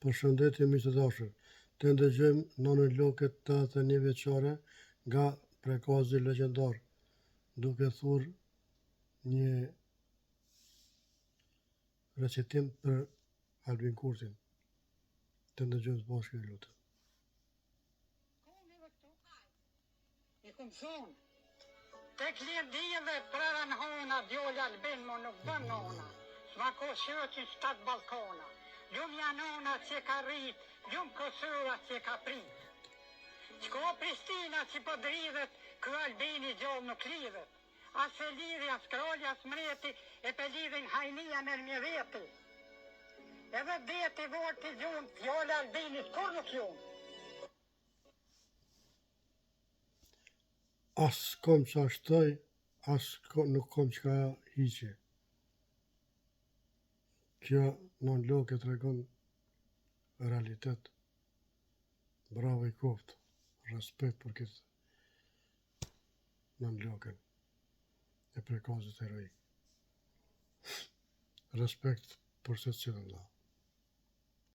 Përshëndetje miq të dashur. Të ndëgjojmë nonën Lokët 81 vjeçare nga Prekazi legjendar, duke thurë një recitim për Albin Kurtin. Të ndëgjojmë së bashku, ju lutem. I kom thonë, tek lirdive prërën hona, djolla Albin mo nuk bën nona, s'ma ko shëqin 7 balkona, ljumë janona që ka rrit, ljumë Kosova që ka prit. Qko Pristina që po dridhet, kë Albini gjallë nuk lidhet, as se lidhi, as kralli, as mreti, e pe lidhin hajnia me veti. Edhe deti vorti gjumë, fjole Albinit kur nuk jumë. As kom që ashtoj, nuk kom që ka hiqe. Kjo non Lokë të regon realitet. Bravo i koftë, respekt për këtë non Lokën e Prekazit heroi. Respekt për se cilën Allah.